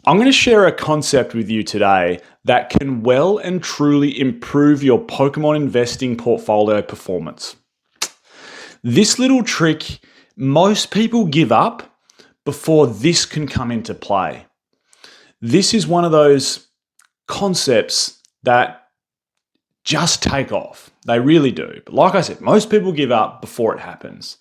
I'm going to share a concept with you today that can well and truly improve your Pokemon investing portfolio performance. This little trick, most people give up before this can come into play. This is one of those concepts that just take off. They really do. But like I said, most people give up before it happens.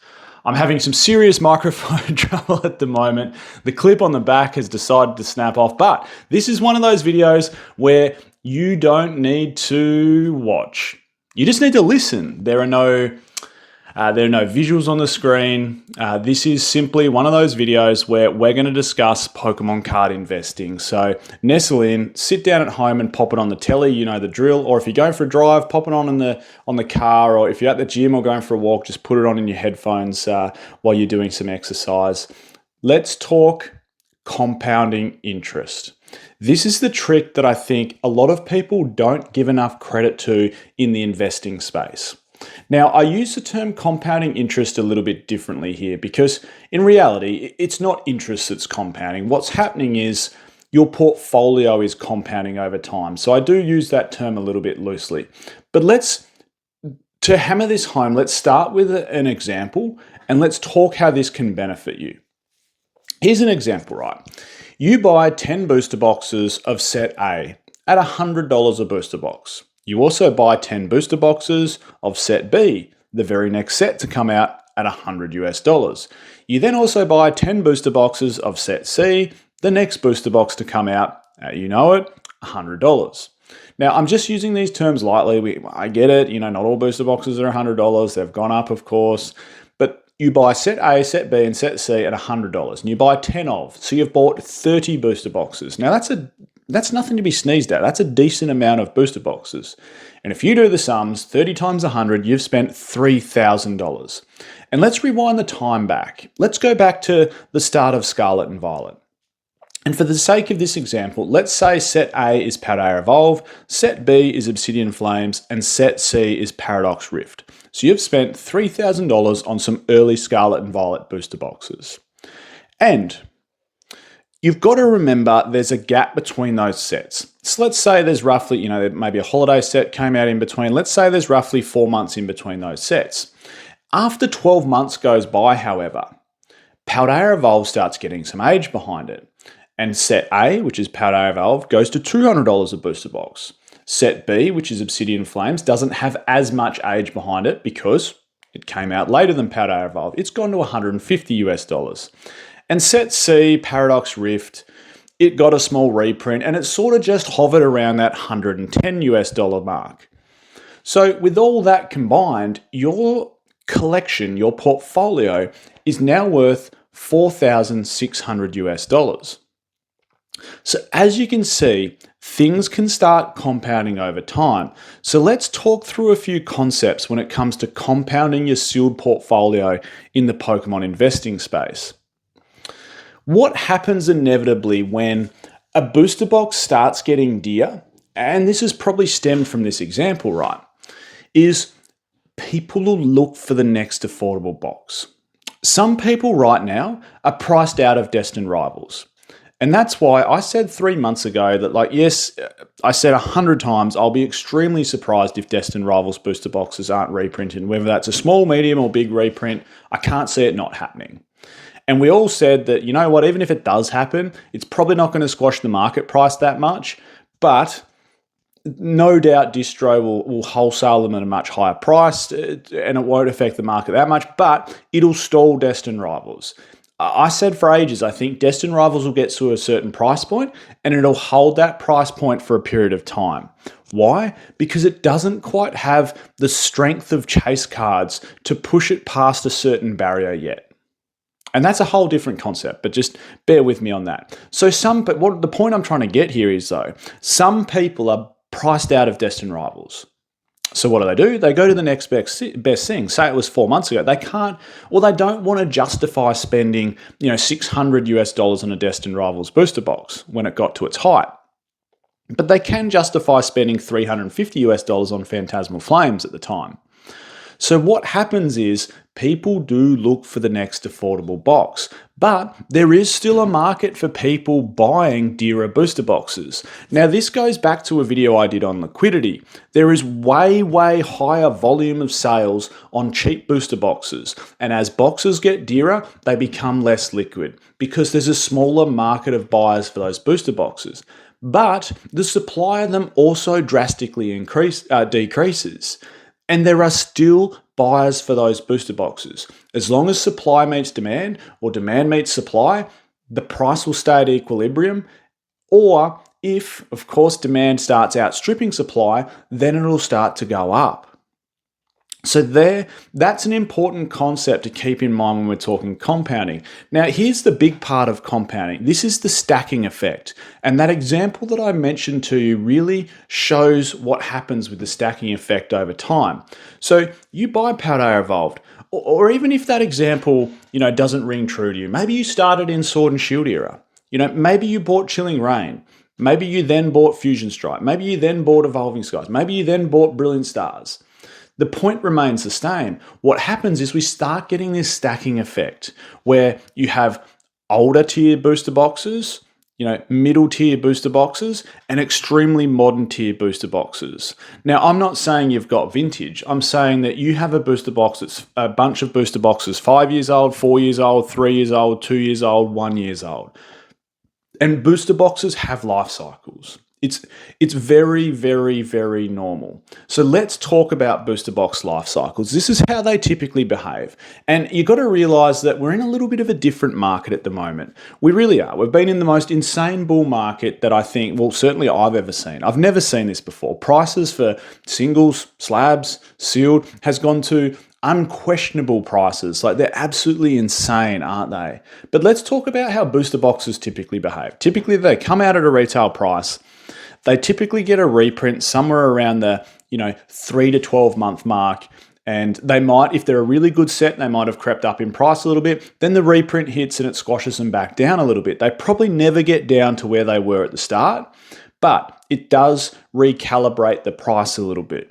I'm having some serious microphone trouble at the moment. The clip on the back has decided to snap off, but this is one of those videos where you don't need to watch. You just need to listen. There are no visuals on the screen. This is simply one of those videos where we're going to discuss Pokemon card investing. So nestle in, sit down at home and pop it on the telly, you know the drill. Or if you're going for a drive, pop it on the car. Or if you're at the gym or going for a walk, just put it on in your headphones while you're doing some exercise. Let's talk compounding interest. This is the trick that I think a lot of people don't give enough credit to in the investing space. Now, I use the term compounding interest a little bit differently here because in reality, it's not interest that's compounding. What's happening is your portfolio is compounding over time. So I do use that term a little bit loosely. But to hammer this home, let's start with an example and let's talk how this can benefit you. Here's an example, right? You buy 10 booster boxes of set A at $100 a booster box. You also buy 10 booster boxes of set B, the very next set to come out at $100 US. You then also buy 10 booster boxes of set C, the next booster box to come out at, you know it, $100. Now, I'm just using these terms lightly. I get it, not all booster boxes are $100. They've gone up, of course. But you buy set A, set B, and set C at $100, and you buy 10 of. So you've bought 30 booster boxes. Now, that's nothing to be sneezed at. That's a decent amount of booster boxes. And if you do the sums, 30 times 100, you've spent $3,000. And let's rewind the time back. Let's go back to the start of Scarlet and Violet. And for the sake of this example, let's say set A is Paldea Evolve, set B is Obsidian Flames, and set C is Paradox Rift. So you've spent $3,000 on some early Scarlet and Violet booster boxes. And you've got to remember there's a gap between those sets. So let's say there's roughly, maybe a holiday set came out in between. Let's say there's roughly 4 months in between those sets. After 12 months goes by, however, Paldea Evolve starts getting some age behind it. And set A, which is Paldea Evolve, goes to $200 a booster box. Set B, which is Obsidian Flames, doesn't have as much age behind it because it came out later than Paldea Evolve. It's gone to $150 US. And set C, Paradox Rift, it got a small reprint and it sort of just hovered around that $110 US mark. So with all that combined, your collection, your portfolio is now worth $4,600 US. So as you can see, things can start compounding over time. So let's talk through a few concepts when it comes to compounding your sealed portfolio in the Pokemon investing space. What happens inevitably when a booster box starts getting dear, and this is probably stemmed from this example, right, is people will look for the next affordable box. Some people right now are priced out of destined rivals. And that's why I said 3 months ago that, yes, I said 100 times, I'll be extremely surprised if Destined Rivals booster boxes aren't reprinted. Whether that's a small, medium, or big reprint, I can't see it not happening. And we all said that, even if it does happen, it's probably not going to squash the market price that much, but no doubt distro will wholesale them at a much higher price and it won't affect the market that much, but it'll stall Destined Rivals. I said for ages, I think Destined Rivals will get to a certain price point and it'll hold that price point for a period of time. Why? Because it doesn't quite have the strength of chase cards to push it past a certain barrier yet. And that's a whole different concept, but just bear with me on that. But what the point I'm trying to get here is though, some people are priced out of Destined Rivals. So what do? They go to the next best thing. Say it was 4 months ago. They don't want to justify spending, $600 US on a Destined Rivals booster box when it got to its height. But they can justify spending $350 US on Phantasmal Flames at the time. So what happens is people do look for the next affordable box, but there is still a market for people buying dearer booster boxes. Now this goes back to a video I did on liquidity. There is way higher volume of sales on cheap booster boxes, and as boxes get dearer, they become less liquid because there's a smaller market of buyers for those booster boxes. But the supply of them also drastically decreases. And there are still buyers for those booster boxes. As long as supply meets demand or demand meets supply, the price will stay at equilibrium. Or if, of course, demand starts outstripping supply, then it'll start to go up. So that's an important concept to keep in mind when we're talking compounding. Now, here's the big part of compounding. This is the stacking effect. And that example that I mentioned to you really shows what happens with the stacking effect over time. So you buy Paldea Evolved, or even if that example, doesn't ring true to you, maybe you started in Sword and Shield era. Maybe you bought Chilling Reign. Maybe you then bought Fusion Strike. Maybe you then bought Evolving Skies. Maybe you then bought Brilliant Stars. The point remains the same. What happens is we start getting this stacking effect where you have older tier booster boxes, middle tier booster boxes, and extremely modern tier booster boxes. Now, I'm not saying you've got vintage. I'm saying that you have a booster box that's a bunch of booster boxes, 5 years old, 4 years old, 3 years old, 2 years old, 1 year old. And booster boxes have life cycles. It's very normal. So let's talk about booster box life cycles. This is how they typically behave. And you've got to realize that we're in a little bit of a different market at the moment. We really are. We've been in the most insane bull market that I think, well, certainly I've ever seen. I've never seen this before. Prices for singles, slabs, sealed has gone to unquestionable prices. Like, they're absolutely insane, aren't they? But let's talk about how booster boxes typically behave. Typically, they come out at a retail price. They typically get a reprint somewhere around the 3 to 12 month mark. And they might, if they're a really good set, they might have crept up in price a little bit. Then the reprint hits and it squashes them back down a little bit. They probably never get down to where they were at the start, but it does recalibrate the price a little bit.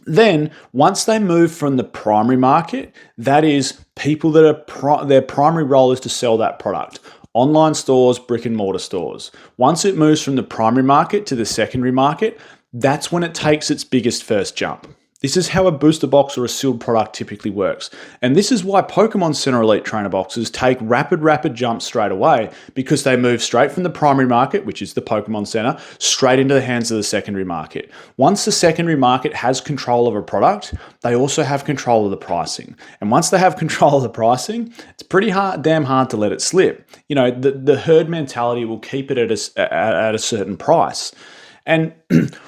Then, once they move from the primary market, that is people that are their primary role is to sell that product. Online stores, brick and mortar stores. Once it moves from the primary market to the secondary market, that's when it takes its biggest first jump. This is how a booster box or a sealed product typically works. And this is why Pokemon Center Elite Trainer boxes take rapid jumps straight away, because they move straight from the primary market, which is the Pokemon Center, straight into the hands of the secondary market. Once the secondary market has control of a product, they also have control of the pricing. And once they have control of the pricing, it's pretty damn hard to let it slip. The herd mentality will keep it at a certain price. And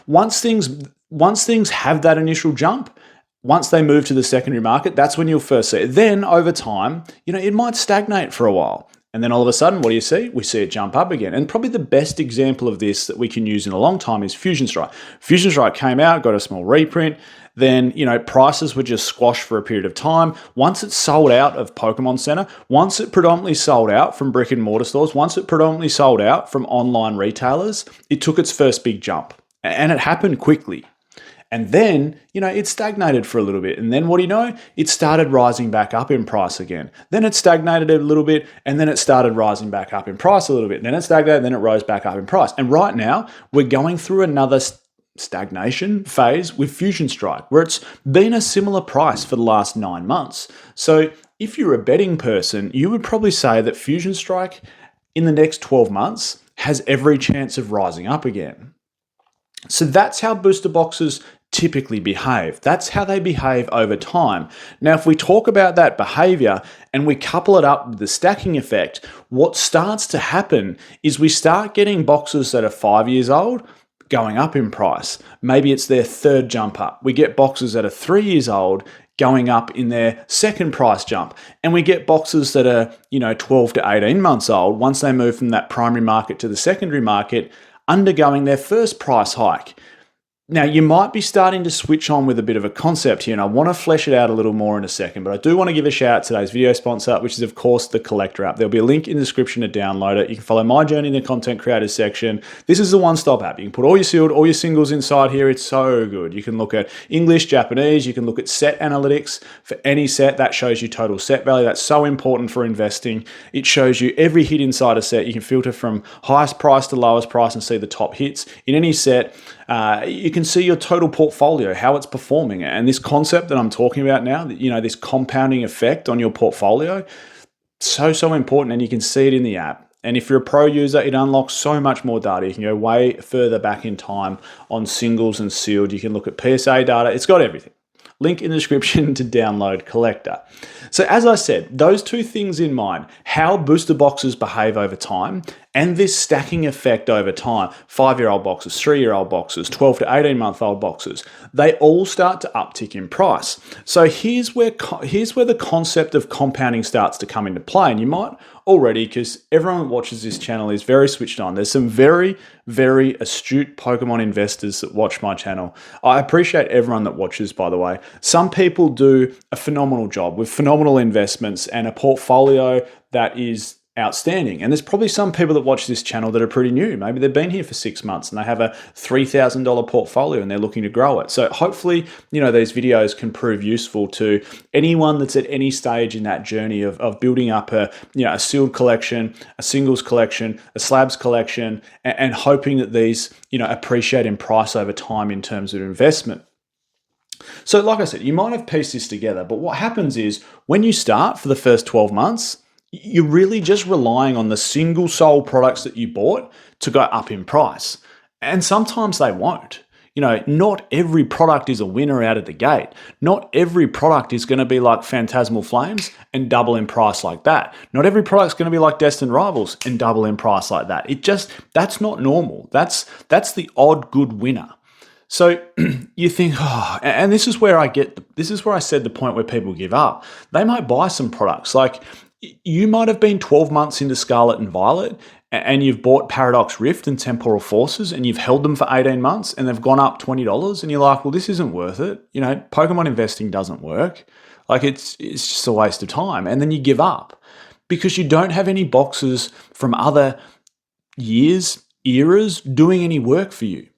once things have that initial jump, once they move to the secondary market, that's when you'll first see it. Then over time, it might stagnate for a while. And then all of a sudden, what do you see? We see it jump up again. And probably the best example of this that we can use in a long time is Fusion Strike. Fusion Strike came out, got a small reprint. Then, prices were just squashed for a period of time. Once it sold out of Pokemon Center, once it predominantly sold out from brick and mortar stores, once it predominantly sold out from online retailers, it took its first big jump. And it happened quickly. And then, it stagnated for a little bit. And then what do you know? It started rising back up in price again. Then it stagnated a little bit, and then it started rising back up in price a little bit. Then it stagnated, then it rose back up in price. And right now, we're going through another stagnation phase with Fusion Strike, where it's been a similar price for the last 9 months. So if you're a betting person, you would probably say that Fusion Strike in the next 12 months has every chance of rising up again. So that's how booster boxes typically behave. That's how they behave over time. Now, if we talk about that behavior and we couple it up with the stacking effect, what starts to happen is we start getting boxes that are 5 years old going up in price. Maybe it's their third jump up. We get boxes that are 3 years old going up in their second price jump. And we get boxes that are, 12 to 18 months old, once they move from that primary market to the secondary market, undergoing their first price hike. Now, you might be starting to switch on with a bit of a concept here, and I want to flesh it out a little more in a second, but I do want to give a shout out to today's video sponsor, which is, of course, the Collector app. There'll be a link in the description to download it. You can follow my journey in the content creators section. This is the one-stop app. You can put all your sealed, all your singles inside here. It's so good. You can look at English, Japanese. You can look at set analytics for any set. That shows you total set value. That's so important for investing. It shows you every hit inside a set. You can filter from highest price to lowest price and see the top hits in any set. You can see your total portfolio, how it's performing. And this concept that I'm talking about now, this compounding effect on your portfolio, so important. And you can see it in the app. And if you're a pro user, it unlocks so much more data. You can go way further back in time on singles and sealed. You can look at PSA data. It's got everything. Link in the description to download Collector. So as I said, those two things in mind, how booster boxes behave over time and this stacking effect over time, 5-year-old boxes, 3-year-old boxes, 12 to 18-month-old boxes, they all start to uptick in price. So here's where the concept of compounding starts to come into play. And you might already, because everyone that watches this channel is very switched on. There's some very, very astute Pokemon investors that watch my channel. I appreciate everyone that watches, by the way. Some people do a phenomenal job with phenomenal investments and a portfolio that is outstanding. And there's probably some people that watch this channel that are pretty new. Maybe they've been here for 6 months and they have a $3,000 portfolio and they're looking to grow it. So hopefully, these videos can prove useful to anyone that's at any stage in that journey of building up a sealed collection, a singles collection, a slabs collection, and hoping that these, appreciate in price over time in terms of investment. So like I said, you might have pieced this together, but what happens is when you start for the first 12 months, you're really just relying on the single sold products that you bought to go up in price. And sometimes they won't. Not every product is a winner out of the gate. Not every product is going to be like Phantasmal Flames and double in price like that. Not every product's going to be like Destined Rivals and double in price like that. That's not normal. That's the odd good winner. So you think, and this is where I said the point where people give up. They might buy some products. Like you might have been 12 months into Scarlet and Violet and you've bought Paradox Rift and Temporal Forces and you've held them for 18 months and they've gone up $20 and you're like, well, this isn't worth it. Pokemon investing doesn't work. Like it's just a waste of time. And then you give up because you don't have any boxes from other years, eras doing any work for you.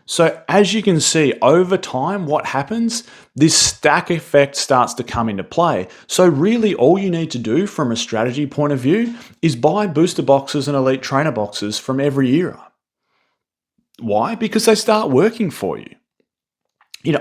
So as you can see, over time, what happens? This stack effect starts to come into play. So really all you need to do from a strategy point of view is buy booster boxes and elite trainer boxes from every era. Why? Because they start working for you.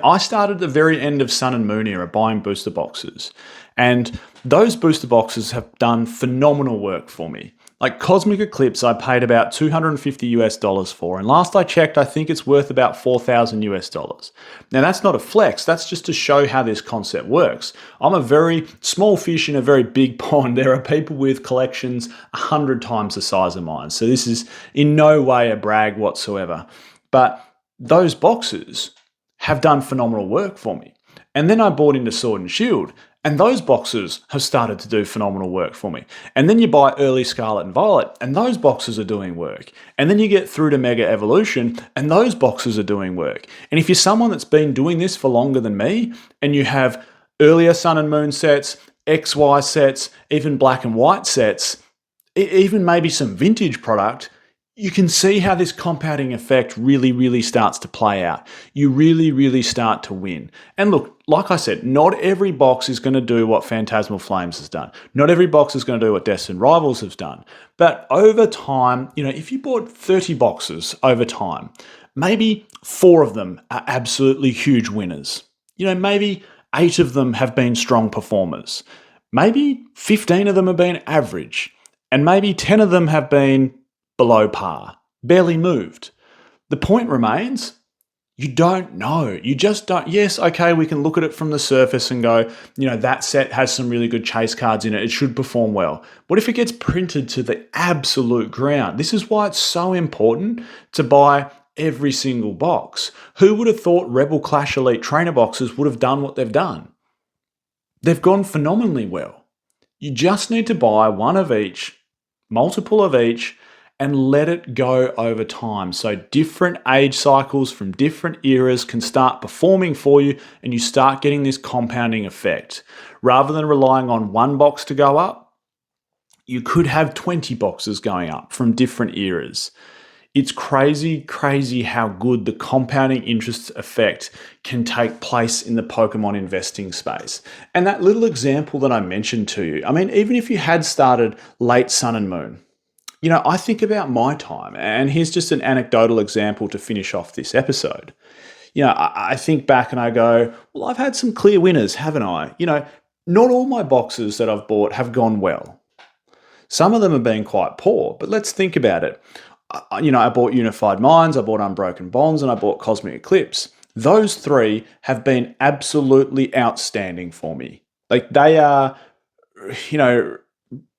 I started at the very end of Sun and Moon era buying booster boxes, and those booster boxes have done phenomenal work for me. Like Cosmic Eclipse, I paid about $250 for, and last I checked, I think it's worth about $4,000. Now that's not a flex, that's just to show how this concept works. I'm a very small fish in a very big pond. There are people with collections 100 times the size of mine, so this is in no way a brag whatsoever. But those boxes have done phenomenal work for me. And then I bought into Sword and Shield, and those boxes have started to do phenomenal work for me. And then you buy early Scarlet and Violet, and those boxes are doing work. And then you get through to Mega Evolution, and those boxes are doing work. And if you're someone that's been doing this for longer than me, and you have earlier Sun and Moon sets, XY sets, even black and white sets, even maybe some vintage product, you can see how this compounding effect really starts to play out. You really start to win. And look, like I said, not every box is going to do what Phantasmal Flames has done. Not every box is going to do what Destined Rivals has done. But over time, if you bought 30 boxes over time, maybe 4 of them are absolutely huge winners. Maybe 8 of them have been strong performers. Maybe 15 of them have been average. And maybe 10 of them have been below par, barely moved. The point remains, you don't know. You just don't. Yes, okay, we can look at it from the surface and go, that set has some really good chase cards in it. It should perform well. What if it gets printed to the absolute ground? This is why it's so important to buy every single box. Who would have thought Rebel Clash Elite Trainer boxes would have done what they've done? They've gone phenomenally well. You just need to buy one of each, multiple of each, and let it go over time. So different age cycles from different eras can start performing for you and you start getting this compounding effect. Rather than relying on one box to go up, you could have 20 boxes going up from different eras. It's crazy how good the compounding interest effect can take place in the Pokemon investing space. And that little example that I mentioned to you, I mean, even if you had started late Sun and Moon, I think about my time, and here's just an anecdotal example to finish off this episode. I think back and I go, well, I've had some clear winners, haven't I? Not all my boxes that I've bought have gone well. Some of them have been quite poor, but let's think about it. I bought Unified Minds, I bought Unbroken Bonds, and I bought Cosmic Eclipse. Those three have been absolutely outstanding for me. Like they are,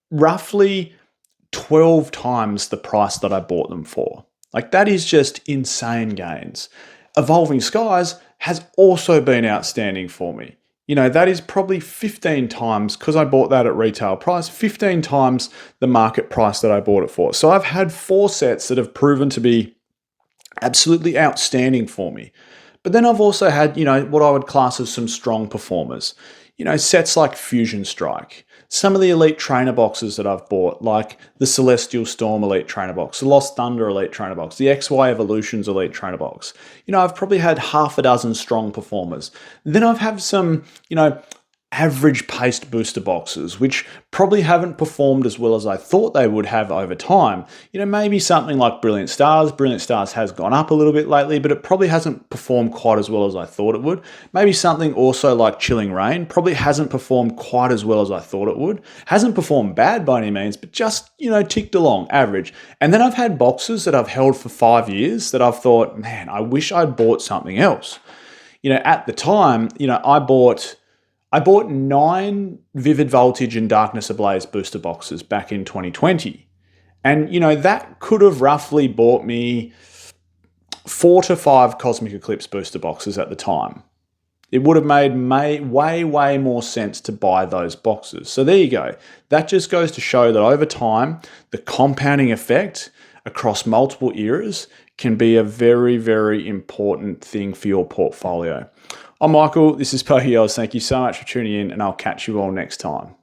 roughly 12 times the price that I bought them for. Like that is just insane gains. Evolving Skies has also been outstanding for me. That is probably 15 times, because I bought that at retail price, 15 times the market price that I bought it for. So I've had 4 sets that have proven to be absolutely outstanding for me. But then I've also had, what I would class as some strong performers. Sets like Fusion Strike. Some of the Elite Trainer boxes that I've bought, like the Celestial Storm Elite Trainer box, the Lost Thunder Elite Trainer box, the XY Evolutions Elite Trainer box. I've probably had half a dozen strong performers. Then I've had some, average paced booster boxes, which probably haven't performed as well as I thought they would have over time. Maybe something like Brilliant Stars. Brilliant Stars has gone up a little bit lately, but it probably hasn't performed quite as well as I thought it would. Maybe something also like Chilling Reign probably hasn't performed quite as well as I thought it would. Hasn't performed bad by any means, but just, ticked along, average. And then I've had boxes that I've held for 5 years that I've thought, man, I wish I'd bought something else. At the time, I bought 9 Vivid Voltage and Darkness Ablaze booster boxes back in 2020. And, that could have roughly bought me 4 to 5 Cosmic Eclipse booster boxes at the time. It would have made way more sense to buy those boxes. So there you go. That just goes to show that over time, the compounding effect across multiple eras can be a very important thing for your portfolio. I'm Michael, this is Pokeos. Thank you so much for tuning in, and I'll catch you all next time.